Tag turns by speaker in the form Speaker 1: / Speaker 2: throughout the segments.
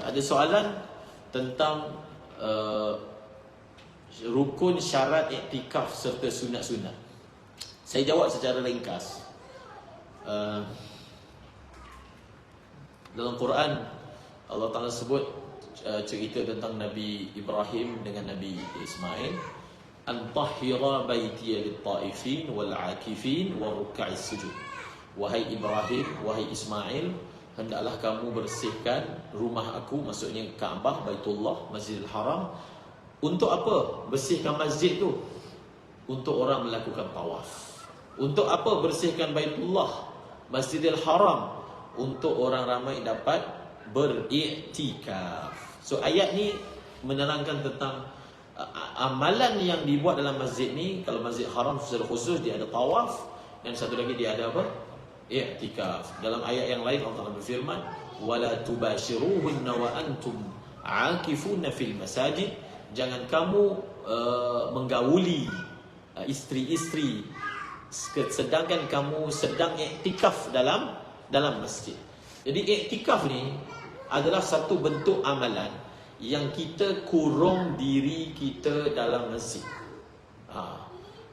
Speaker 1: Ada soalan tentang rukun, syarat iktikaf serta sunat-sunat. Saya jawab secara ringkas. Dalam Quran Allah Ta'ala sebut cerita tentang Nabi Ibrahim dengan Nabi Ismail, antahhira baitiya lit-ta'ifin wal-'akifin wa ruk'is sujud. Wahai Ibrahim, wahai Ismail, hendaklah kamu bersihkan rumah aku, maksudnya Kaabah, Baitullah, Masjidil Haram. Untuk apa bersihkan masjid tu? Untuk orang melakukan tawaf. Untuk apa bersihkan Baitullah, Masjidil Haram? Untuk orang ramai dapat beriktikaf. So ayat ni menerangkan tentang amalan yang dibuat dalam masjid ni. Kalau Masjid Haram secara khusus dia ada tawaf, dan satu lagi dia ada apa? I'tikaf. Dalam ayat yang lain Allah Taala berfirman, wala tubashiruhunna wa antum aakifuna fil masajid. Jangan kamu menggauli isteri-isteri sedangkan kamu sedang i'tikaf dalam masjid. Jadi i'tikaf ni adalah satu bentuk amalan yang kita kurung diri kita dalam masjid.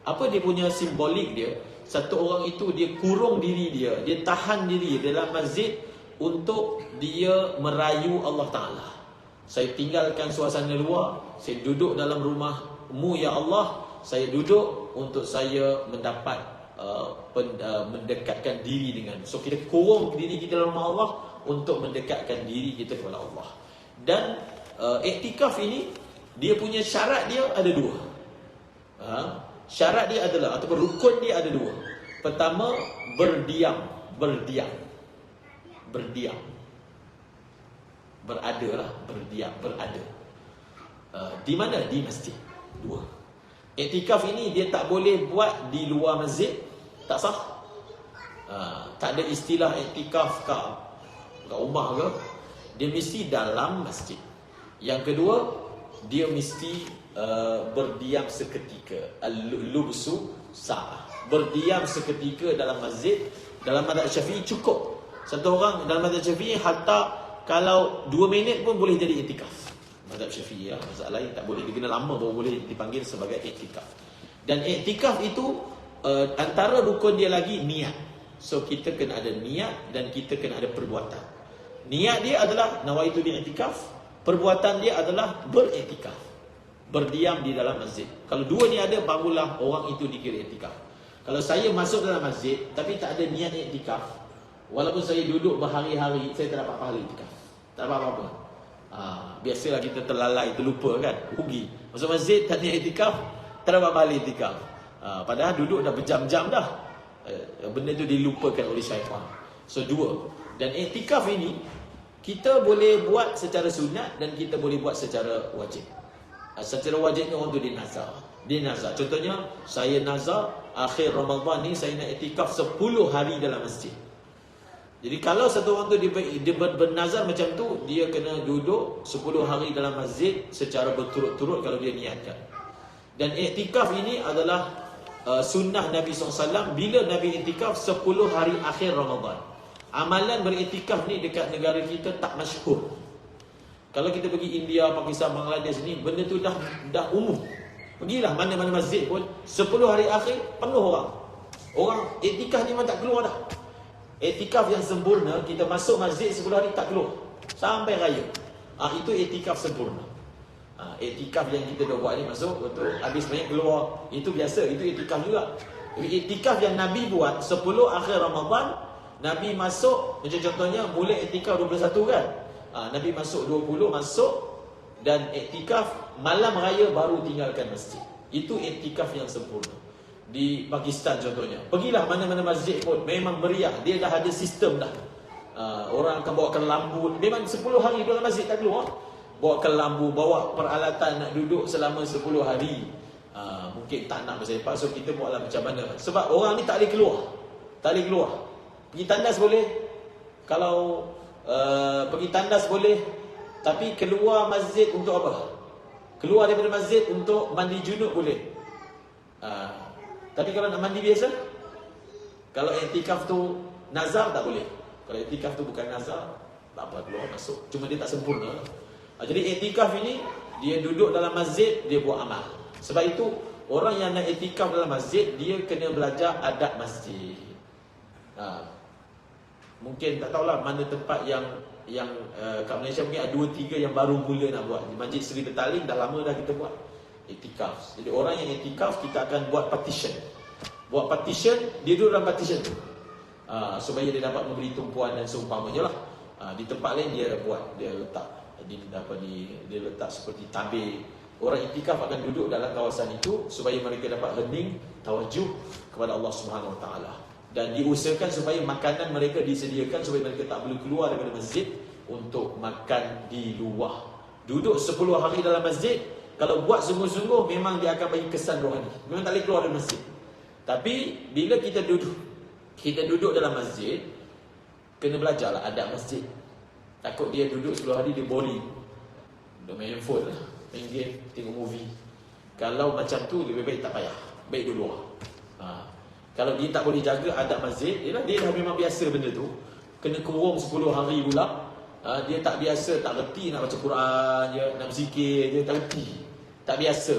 Speaker 1: Apa dia punya simbolik dia? Satu orang itu dia kurung diri dia, dia tahan diri dalam masjid untuk dia merayu Allah Ta'ala. Saya tinggalkan suasana luar, saya duduk dalam rumahmu ya Allah. Saya duduk untuk saya mendapat mendekatkan diri dengan. So kita kurung diri kita dalam rumah Allah untuk mendekatkan diri kita kepada Allah. Dan iktikaf ini dia punya syarat dia ada dua. Syarat dia adalah, ataupun rukun dia ada dua. Pertama, berdiam. Berada lah, berada. Di mana? Di masjid. Dua. Iktikaf ini dia tak boleh buat di luar masjid, tak sah. Tak ada istilah iktikaf kat rumah ke. Dia mesti dalam masjid. Yang kedua, dia mesti berdiam seketika. Al-lubsu sa'ah. Berdiam seketika dalam masjid. Dalam mazhab Syafi'i cukup. Satu orang dalam mazhab Syafi'i hatta kalau 2 minit pun boleh jadi iktikaf. Mazhab Syafi'i ya. Mazhab lain tak boleh. Dia kena lama baru boleh dipanggil sebagai iktikaf. Dan iktikaf itu antara rukun dia lagi niat. So kita kena ada niat dan kita kena ada perbuatan. Niat dia adalah nawaitu bi'iktikaf. Perbuatan dia adalah beriktikaf, berdiam di dalam masjid. Kalau dua ni ada, barulah orang itu dikira iktikaf. Kalau saya masuk dalam masjid tapi tak ada niat iktikaf, walaupun saya duduk berhari-hari, saya tak dapat pahala iktikaf. Tak dapat apa-apa. Biasalah kita terlalai, terlupa kan, rugi. Masuk masjid tak niat iktikaf, tak dapat pahala iktikaf. Padahal duduk dah berjam-jam dah. Benda tu dilupakan oleh syaitan. So dua. Dan iktikaf ini kita boleh buat secara sunat dan kita boleh buat secara wajib. Secara wajibnya orang tu dia nazar. Contohnya, saya nazar akhir Ramadan ni saya nak iktikaf 10 hari dalam masjid. Jadi kalau satu orang tu dia bernazar macam tu, dia kena duduk 10 hari dalam masjid secara berturut-turut kalau dia niatkan. Dan iktikaf ini adalah sunnah Nabi SAW. Bila Nabi iktikaf 10 hari akhir Ramadan. Amalan beriktikaf ni dekat negara kita tak masyhur. Kalau kita pergi India, Pakistan, Bangladesh ni, benda tu dah umum. Pergilah mana-mana masjid pun 10 hari akhir penuh orang. Orang iktikaf ni memang tak keluar dah. Iktikaf yang sempurna, kita masuk masjid 10 hari tak keluar sampai raya. Itu iktikaf sempurna. Iktikaf yang kita dah buat ni masuk betul, habis banyak keluar, itu biasa, itu iktikaf juga. Iktikaf yang Nabi buat 10 akhir Ramadan, Nabi masuk, macam contohnya mulai iktikaf 21 kan, Nabi masuk 20, masuk dan iktikaf malam raya baru tinggalkan masjid. Itu iktikaf yang sempurna. Di Pakistan contohnya, pergilah mana-mana masjid pun memang meriah. Dia dah ada sistem dah. Orang akan bawakan lampu. Memang 10 hari dalam masjid tak keluar. Bawakan lampu, bawa peralatan nak duduk selama 10 hari. Mungkin tak nak bersepah, so kita buatlah macam mana. Sebab orang ni tak boleh keluar. Tak boleh keluar. Pergi tandas boleh. Kalau pergi tandas boleh, tapi keluar masjid untuk apa? Keluar daripada masjid untuk mandi junub boleh. Tapi kalau nak mandi biasa, kalau iktikaf tu nazar tak boleh. Kalau iktikaf tu bukan nazar, Tak apa, keluar masuk. Cuma dia tak sempurna. Jadi iktikaf ini, dia duduk dalam masjid, dia buat amal. Sebab itu, orang yang nak iktikaf dalam masjid, dia kena belajar adab masjid. Mungkin tak tahulah mana tempat yang kat Malaysia mungkin ada 2-3 yang baru mula nak buat. Di Masjid Seri Betaling dah lama dah kita buat iktikaf. Jadi orang yang iktikaf, kita akan buat partition. Buat partition, dia duduk dalam partition tu. Supaya dia dapat memberi tumpuan dan seumpamanya lah. Di tempat lain dia buat, dia letak dia letak seperti tabir. Orang iktikaf akan duduk dalam kawasan itu supaya mereka dapat hening, tawajuh kepada Allah Subhanahu Wa Taala. Dan diusahakan supaya makanan mereka disediakan supaya mereka tak perlu keluar daripada masjid untuk makan di luar. Duduk 10 hari dalam masjid, kalau buat sungguh-sungguh memang dia akan bagi kesan rohani. Memang tak boleh keluar dari masjid. Tapi bila kita duduk dalam masjid, kena belajarlah adab masjid. Takut dia duduk 10 hari dia boring. Dia main handphone lah, main game, tengok movie. Kalau macam tu lebih baik tak payah. Baik duduk luar. Kalau dia tak boleh jaga adab masjid, dia dah memang biasa benda tu. Kena kurung 10 hari pula. Dia tak biasa, tak reti nak baca Quran je, nak berzikir je, tak reti. Tak biasa.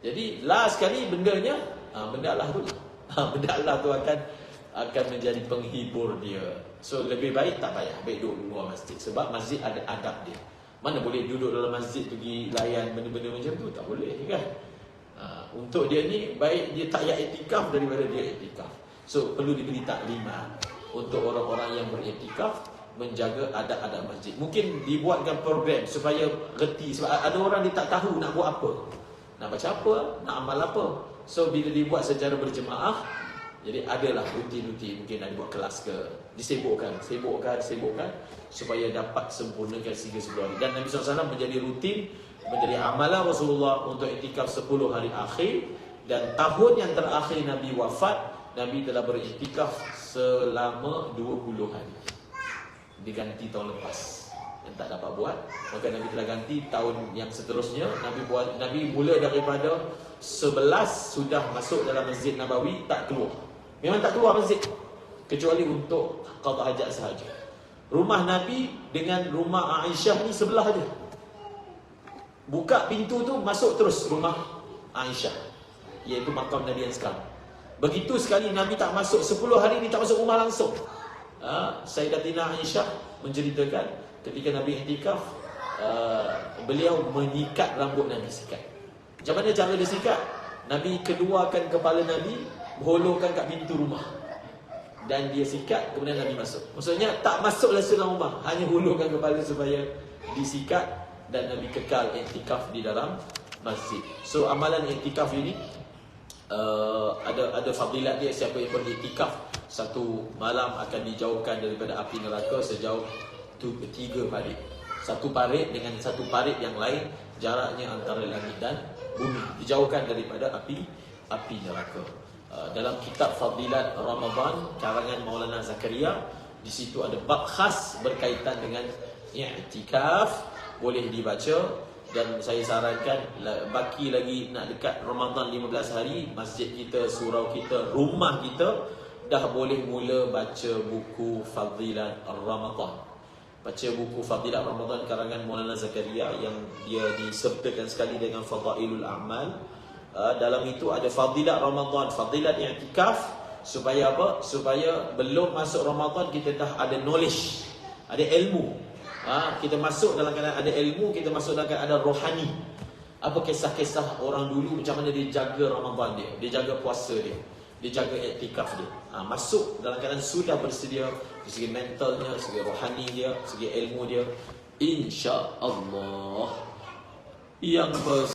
Speaker 1: Jadi last sekali bendanya, benda Allah tu lah. Benda Allah tu akan menjadi penghibur dia. So lebih baik tak payah, baik duduk luar masjid. Sebab masjid ada adab dia. Mana boleh duduk dalam masjid pergi layan benda-benda macam tu, tak boleh kan. Untuk dia ni, baik dia tak payah iktikaf daripada dia iktikaf. So perlu diberi taklimat untuk orang-orang yang beriktikaf, menjaga adab-adab masjid. Mungkin dibuatkan program supaya reti. Sebab ada orang dia tak tahu nak buat apa, nak baca apa, nak amal apa. So bila dibuat secara berjemaah, jadi adalah rutin-rutin. Mungkin ada buat kelas ke, disibukkan supaya dapat sempurnakan 3 hari. Dan Nabi SAW menjadi rutin, menjadi amalan Rasulullah untuk iktikaf 10 hari akhir. Dan tahun yang terakhir Nabi wafat, Nabi telah beriktikaf selama 20 hari. Diganti tahun lepas yang tak dapat buat, maka Nabi telah ganti tahun yang seterusnya. Nabi mula daripada 11 sudah masuk dalam Masjid Nabawi, tak keluar. Memang tak keluar masjid, kecuali untuk qada hajat sahaja. Rumah Nabi dengan rumah Aisyah ni sebelah je. Buka pintu tu, masuk terus rumah Aisyah, iaitu makam Nabi yang sekarang. Begitu sekali Nabi tak masuk 10 hari ni, tak masuk rumah langsung. Sayyidatina Aisyah menceritakan ketika Nabi iktikaf, beliau menyikat rambut Nabi, sikat. Macam mana cara dia sikat? Nabi keluarkan kepala Nabi, holokkan kat pintu rumah, dan dia sikat, kemudian Nabi masuk. Maksudnya tak masuk langsung dalam rumah, hanya hulurkan kepala supaya disikat, dan Nabi kekal iktikaf di dalam masjid. So amalan iktikaf ini ada fadilat dia. Siapa yang beriktikaf satu malam akan dijauhkan daripada api neraka sejauh 3 parit. Satu parit dengan satu parit yang lain, jaraknya antara langit dan bumi, dijauhkan daripada api neraka. Dalam kitab Fadilat Ramadan karangan Maulana Zakaria, di situ ada bab khas berkaitan dengan i'tikaf, boleh dibaca. Dan saya sarankan, baki lagi nak dekat Ramadan 15 hari, masjid kita, surau kita, rumah kita dah boleh mula baca buku Fadilat Ramadan. Baca buku Fadilat Ramadan karangan Maulana Zakaria yang dia disertakan sekali dengan Fadailul A'mal. Dalam itu ada Fadilat Ramadan, Fadilat i'tikaf. Supaya apa? Supaya belum masuk Ramadan kita dah ada knowledge, ada ilmu. Kita masuk dalam keadaan ada ilmu, kita masuk dalam keadaan ada rohani. Apa kisah-kisah orang dulu, macam mana dia jaga Ramadan dia jaga puasa dia jaga i'tikaf dia. Masuk dalam keadaan sudah bersedia dari segi mentalnya, segi rohani dia, segi ilmu dia, insya-Allah. Yang